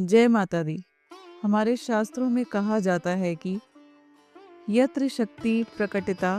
जय माता दी। हमारे शास्त्रों में कहा जाता है कि यत्र शक्ति प्रकटिता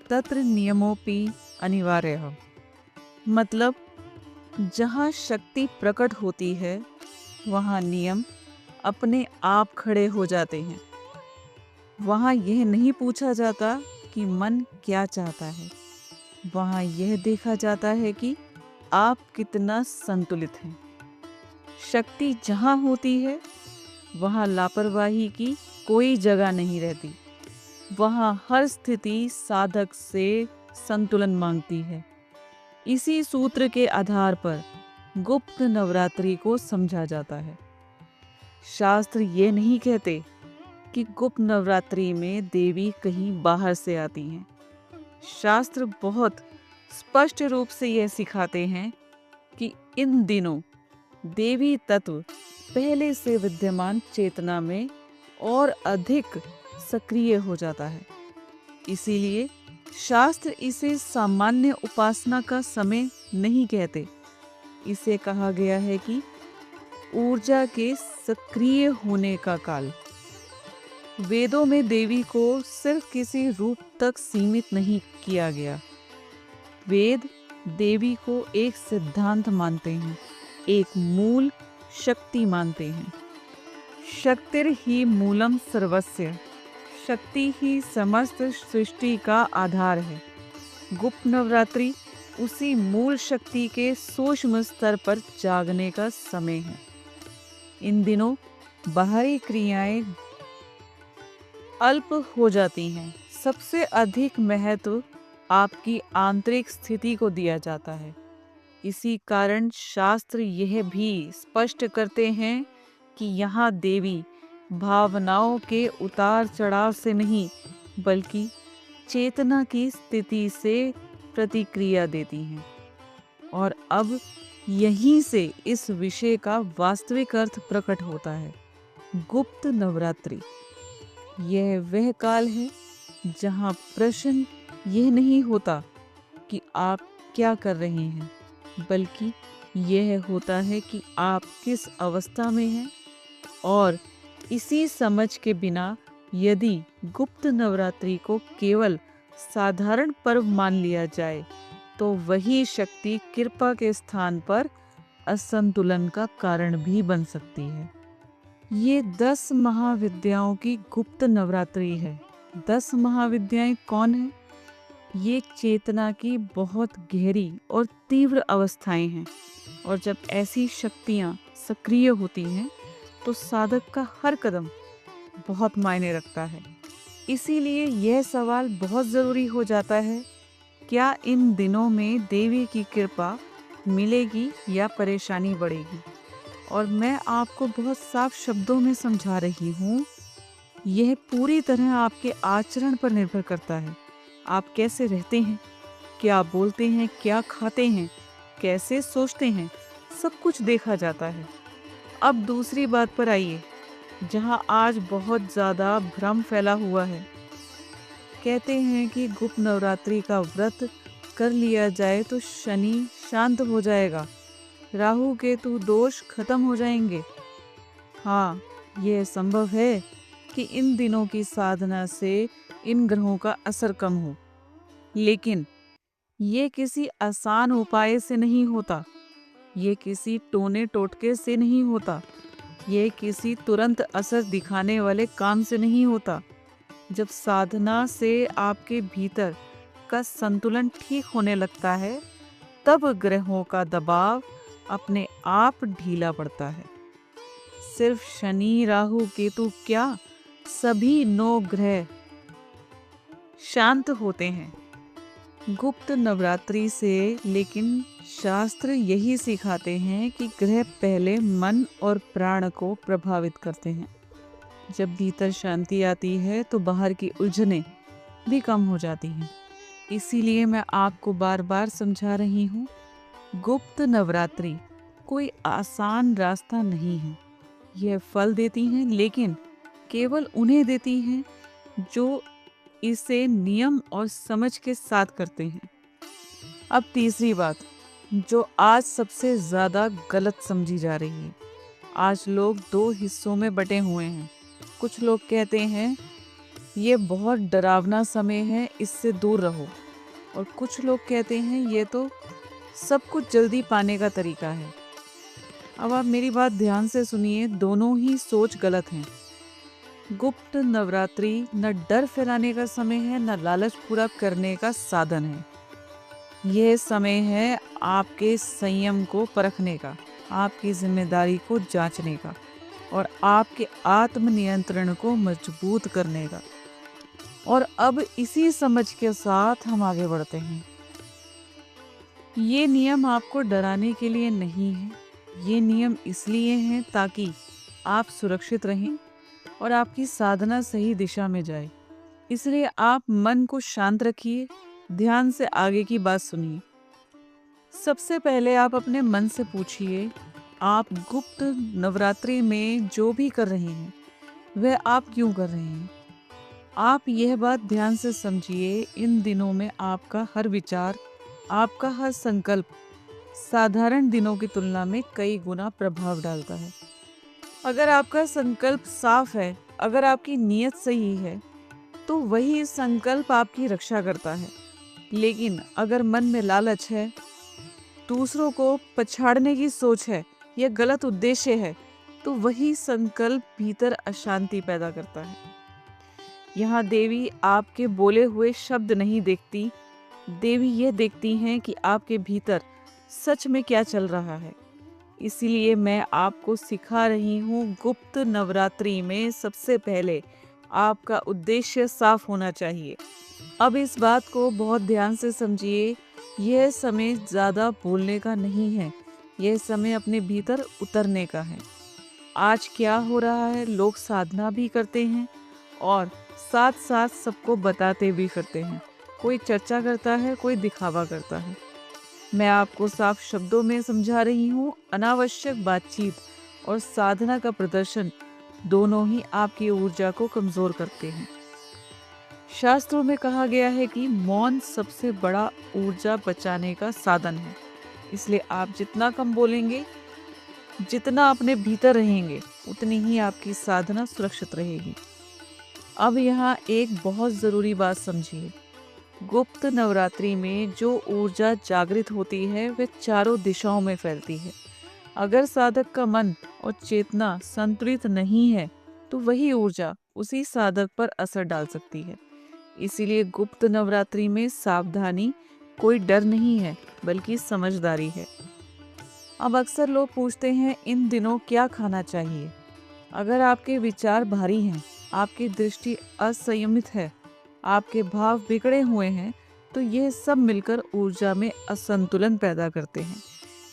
तत्र नियमोपि अनिवार्यः। मतलब जहाँ शक्ति प्रकट होती है वहाँ नियम अपने आप खड़े हो जाते हैं। वहाँ यह नहीं पूछा जाता कि मन क्या चाहता है, वहाँ यह देखा जाता है कि आप कितना संतुलित हैं। शक्ति जहाँ होती है वहाँ लापरवाही की कोई जगह नहीं रहती। वहाँ हर स्थिति साधक से संतुलन मांगती है। इसी सूत्र के आधार पर गुप्त नवरात्रि को समझा जाता है। शास्त्र ये नहीं कहते कि गुप्त नवरात्रि में देवी कहीं बाहर से आती हैं। शास्त्र बहुत स्पष्ट रूप से यह सिखाते हैं कि इन दिनों देवी तत्व पहले से विद्यमान चेतना में और अधिक सक्रिय हो जाता है। इसीलिए शास्त्र इसे सामान्य उपासना का समय नहीं कहते। इसे कहा गया है कि ऊर्जा के सक्रिय होने का काल। वेदों में देवी को सिर्फ किसी रूप तक सीमित नहीं किया गया। वेद देवी को एक सिद्धांत मानते हैं, एक मूल शक्ति मानते हैं। शक्तिर ही मूलम सर्वस्य, शक्ति ही समस्त सृष्टि का आधार है। गुप्त नवरात्रि उसी मूल शक्ति के सूक्ष्म स्तर पर जागने का समय है। इन दिनों बाहरी क्रियाएं अल्प हो जाती हैं। सबसे अधिक महत्व आपकी आंतरिक स्थिति को दिया जाता है। इसी कारण शास्त्र यह भी स्पष्ट करते हैं कि यहाँ देवी भावनाओं के उतार चढ़ाव से नहीं बल्कि चेतना की स्थिति से प्रतिक्रिया देती हैं। और अब यहीं से इस विषय का वास्तविक अर्थ प्रकट होता है। गुप्त नवरात्रि यह वह काल है जहाँ प्रश्न यह नहीं होता कि आप क्या कर रहे हैं, बल्कि यह होता है कि आप किस अवस्था में हैं। और इसी समझ के बिना यदि गुप्त नवरात्रि को केवल साधारण पर्व मान लिया जाए तो वही शक्ति कृपा के स्थान पर असंतुलन का कारण भी बन सकती है। ये 10 महाविद्याओं की गुप्त नवरात्रि है। 10 महाविद्याएं कौन है? ये चेतना की बहुत गहरी और तीव्र अवस्थाएं हैं। और जब ऐसी शक्तियां सक्रिय होती हैं तो साधक का हर कदम बहुत मायने रखता है। इसीलिए यह सवाल बहुत ज़रूरी हो जाता है, क्या इन दिनों में देवी की कृपा मिलेगी या परेशानी बढ़ेगी? और मैं आपको बहुत साफ शब्दों में समझा रही हूँ, यह पूरी तरह आपके आचरण पर निर्भर करता है। आप कैसे रहते हैं, क्या बोलते हैं, क्या खाते हैं, कैसे सोचते हैं, सब कुछ देखा जाता है। अब दूसरी बात पर आइए, जहाँ आज बहुत ज़्यादा भ्रम फैला हुआ है। कहते हैं कि गुप्त नवरात्रि का व्रत कर लिया जाए तो शनि शांत हो जाएगा, राहु केतु दोष खत्म हो जाएंगे। हाँ, यह संभव है कि इन दिनों की साधना से इन ग्रहों का असर कम हो, लेकिन ये किसी आसान उपाय से नहीं होता। ये किसी टोने टोटके से नहीं होता। ये किसी तुरंत असर दिखाने वाले काम से नहीं होता। जब साधना से आपके भीतर का संतुलन ठीक होने लगता है, तब ग्रहों का दबाव अपने आप ढीला पड़ता है। सिर्फ शनि राहु केतु क्या, सभी 9 ग्रह शांत होते हैं गुप्त नवरात्रि से। लेकिन शास्त्र यही सिखाते हैं कि ग्रह पहले मन और प्राण को प्रभावित करते हैं। जब भीतर शांति आती है तो बाहर की उलझनें भी कम हो जाती हैं। इसीलिए मैं आपको बार बार समझा रही हूँ, गुप्त नवरात्रि कोई आसान रास्ता नहीं है। यह फल देती हैं, लेकिन केवल उन्हें देती हैं जो इसे नियम और समझ के साथ करते हैं। अब तीसरी बात, जो आज सबसे ज़्यादा गलत समझी जा रही है, आज लोग दो हिस्सों में बटे हुए हैं। कुछ लोग कहते हैं ये बहुत डरावना समय है, इससे दूर रहो। और कुछ लोग कहते हैं ये तो सब कुछ जल्दी पाने का तरीका है। अब आप मेरी बात ध्यान से सुनिए, दोनों ही सोच गलत हैं। गुप्त नवरात्रि न डर फैलाने का समय है, न लालच पूरा करने का साधन है। यह समय है आपके संयम को परखने का, आपकी जिम्मेदारी को जांचने का और आपके आत्म नियंत्रण को मजबूत करने का। और अब इसी समझ के साथ हम आगे बढ़ते हैं। ये नियम आपको डराने के लिए नहीं है, ये नियम इसलिए हैं ताकि आप सुरक्षित रहें और आपकी साधना सही दिशा में जाए। इसलिए आप मन को शांत रखिए, ध्यान से आगे की बात सुनिए। सबसे पहले आप अपने मन से पूछिए, आप गुप्त नवरात्रि में जो भी कर रहे हैं वह आप क्यों कर रहे हैं। आप यह बात ध्यान से समझिए, इन दिनों में आपका हर विचार, आपका हर संकल्प साधारण दिनों की तुलना में कई गुना प्रभाव डालता है। अगर आपका संकल्प साफ है, अगर आपकी नीयत सही है, तो वही संकल्प आपकी रक्षा करता है। लेकिन अगर मन में लालच है, दूसरों को पछाड़ने की सोच है या गलत उद्देश्य है, तो वही संकल्प भीतर अशांति पैदा करता है। यहाँ देवी आपके बोले हुए शब्द नहीं देखती, देवी यह देखती हैं कि आपके भीतर सच में क्या चल रहा है। इसीलिए मैं आपको सिखा रही हूँ, गुप्त नवरात्रि में सबसे पहले आपका उद्देश्य साफ होना चाहिए। अब इस बात को बहुत ध्यान से समझिए, यह समय ज़्यादा बोलने का नहीं है, यह समय अपने भीतर उतरने का है। आज क्या हो रहा है, लोग साधना भी करते हैं और साथ साथ सबको बताते भी करते हैं। कोई चर्चा करता है, कोई दिखावा करता है। मैं आपको साफ शब्दों में समझा रही हूँ, अनावश्यक बातचीत और साधना का प्रदर्शन दोनों ही आपकी ऊर्जा को कमजोर करते हैं। शास्त्रों में कहा गया है कि मौन सबसे बड़ा ऊर्जा बचाने का साधन है। इसलिए आप जितना कम बोलेंगे, जितना अपने भीतर रहेंगे, उतनी ही आपकी साधना सुरक्षित रहेगी। अब यहाँ एक बहुत ज़रूरी बात समझिए, गुप्त नवरात्रि में जो ऊर्जा जागृत होती है वह चारों दिशाओं में फैलती है। अगर साधक का मन और चेतना संतुलित नहीं है तो वही ऊर्जा उसी साधक पर असर डाल सकती है। इसीलिए गुप्त नवरात्रि में सावधानी कोई डर नहीं है, बल्कि समझदारी है। अब अक्सर लोग पूछते हैं इन दिनों क्या खाना चाहिए। अगर आपके विचार भारी हैं, आपकी दृष्टि असंयमित है, आपके भाव बिगड़े हुए हैं, तो ये सब मिलकर ऊर्जा में असंतुलन पैदा करते हैं।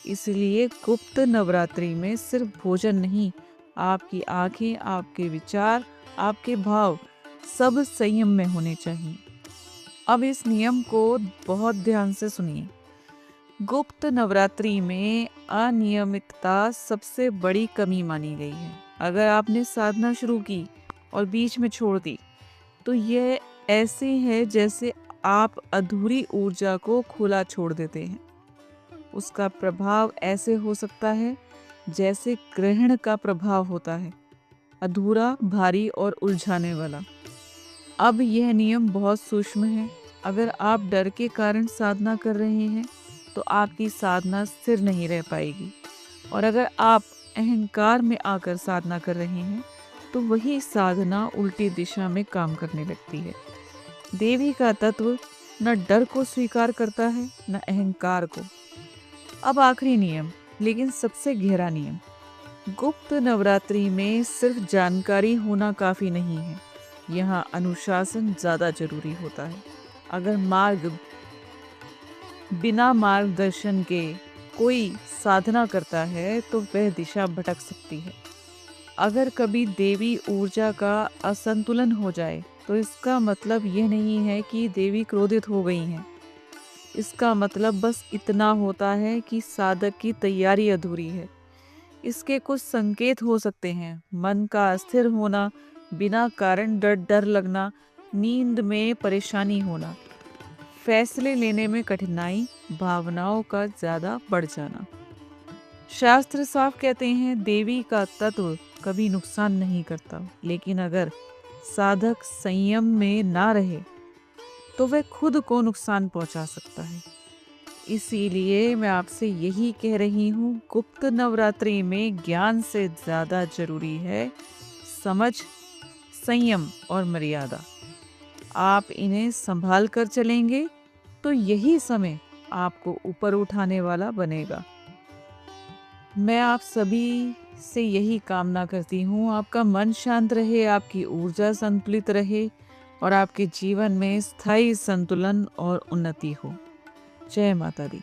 इसलिए गुप्त नवरात्रि में सिर्फ भोजन नहीं, आपकी आंखें, आपके विचार, आपके भाव सब संयम में होने चाहिए। अब इस नियम को बहुत ध्यान से सुनिए। गुप्त नवरात्रि में अनियमितता सबसे बड़ी कमी मानी गई है। अगर आपने साधना शुरू की और बीच में छोड़ दी, तो यह ऐसे है जैसे आप अधूरी ऊर्जा को खुला छोड़ देते हैं। उसका प्रभाव ऐसे हो सकता है जैसे ग्रहण का प्रभाव होता है, अधूरा, भारी और उलझाने वाला। अब यह नियम बहुत सूक्ष्म है। अगर आप डर के कारण साधना कर रहे हैं तो आपकी साधना स्थिर नहीं रह पाएगी, और अगर आप अहंकार में आकर साधना कर रहे हैं तो वही साधना उल्टी दिशा में काम करने लगती है। देवी का तत्व न डर को स्वीकार करता है, न अहंकार को। अब आखिरी नियम, लेकिन सबसे गहरा नियम, गुप्त नवरात्रि में सिर्फ जानकारी होना काफी नहीं है, यहाँ अनुशासन ज्यादा जरूरी होता है। अगर बिना मार्गदर्शन के कोई साधना करता है तो वह दिशा भटक सकती है। अगर कभी देवी ऊर्जा का असंतुलन हो जाए तो इसका मतलब यह नहीं है कि देवी क्रोधित हो गई हैं। इसका मतलब बस इतना होता है कि साधक की तैयारी अधूरी है। इसके कुछ संकेत हो सकते हैं: मन का अस्थिर होना, बिना कारण डर लगना, नींद में परेशानी होना, फैसले लेने में कठिनाई, भावनाओं का ज्यादा बढ़ जाना। शास्त्र साफ कहते हैं देवी का तत्व कभी नुकसान नहीं करता, लेकिन अगर साधक संयम में ना रहे तो वह खुद को नुकसान पहुंचा सकता है। इसीलिए मैं आपसे यही कह रही हूँ, गुप्त नवरात्रि में ज्ञान से ज्यादा जरूरी है समझ, संयम और मर्यादा। आप इन्हें संभाल कर चलेंगे तो यही समय आपको ऊपर उठाने वाला बनेगा। मैं आप सभी से यही कामना करती हूँ, आपका मन शांत रहे, आपकी ऊर्जा संतुलित रहे और आपके जीवन में स्थायी संतुलन और उन्नति हो। जय माता दी।